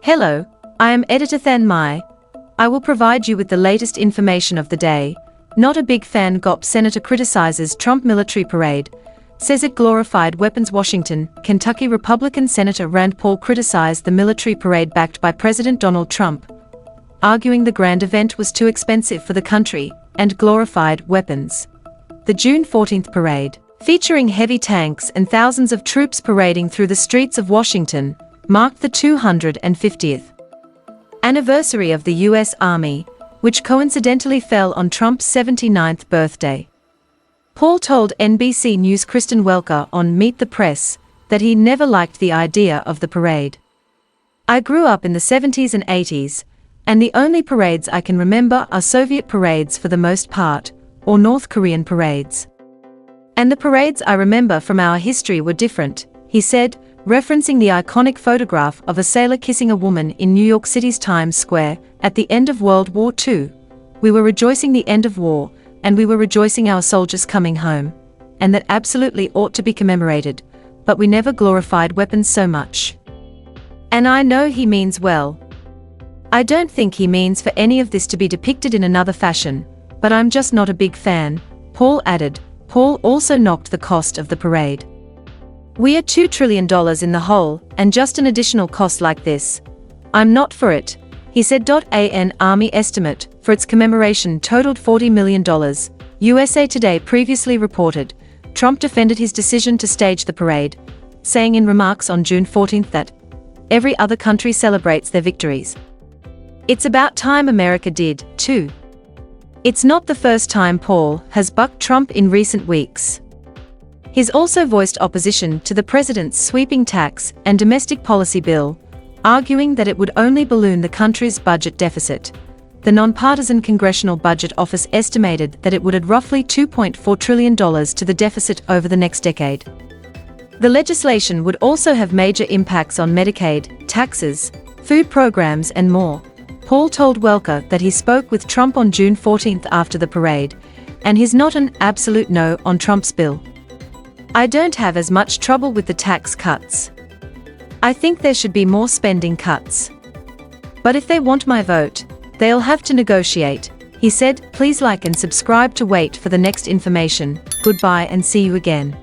Hello, I am Editor Than Mai. I will provide you with the latest information of the day. Not a big fan. GOP Senator criticizes Trump military parade. Says it glorified weapons. Washington, Kentucky Republican Senator Rand Paul criticized the military parade backed by President Donald Trump, arguing the grand event was too expensive for the country and glorified weapons. The June 14th parade, featuring heavy tanks and thousands of troops parading through the streets of Washington, marked the 250th anniversary of the U.S. Army, which coincidentally fell on Trump's 79th birthday. Paul told NBC News' Kristen Welker on Meet the Press that he never liked the idea of the parade. "I grew up in the 70s and 80s, and the only parades I can remember are Soviet parades for the most part, or North Korean parades. And the parades I remember from our history were different," he said, referencing the iconic photograph of a sailor kissing a woman in New York City's Times Square at the end of World War II. "We were rejoicing the end of war, and we were rejoicing our soldiers coming home, and that absolutely ought to be commemorated, but we never glorified weapons so much." And I know he means well. I don't think he means for any of this to be depicted in another fashion, but I'm just not a big fan, Paul added. Paul also knocked the cost of the parade. "We are $2 trillion in the hole, and just an additional cost like this, I'm not for it," he said. An Army estimate for its commemoration totaled $40 million. USA Today previously reported Trump defended his decision to stage the parade, saying in remarks on June 14th that every other country celebrates their victories. It's about time America did, too. It's not the first time Paul has bucked Trump in recent weeks. He's also voiced opposition to the president's sweeping tax and domestic policy bill, arguing that it would only balloon the country's budget deficit. The nonpartisan Congressional Budget Office estimated that it would add roughly $2.4 trillion to the deficit over the next decade. The legislation would also have major impacts on Medicaid, taxes, food programs and more. Paul told Welker that he spoke with Trump on June 14th after the parade, and he's not an absolute no on Trump's bill. "I don't have as much trouble with the tax cuts. I think there should be more spending cuts. But if they want my vote, they'll have to negotiate," he said. Please like and subscribe to wait for the next information. Goodbye and see you again.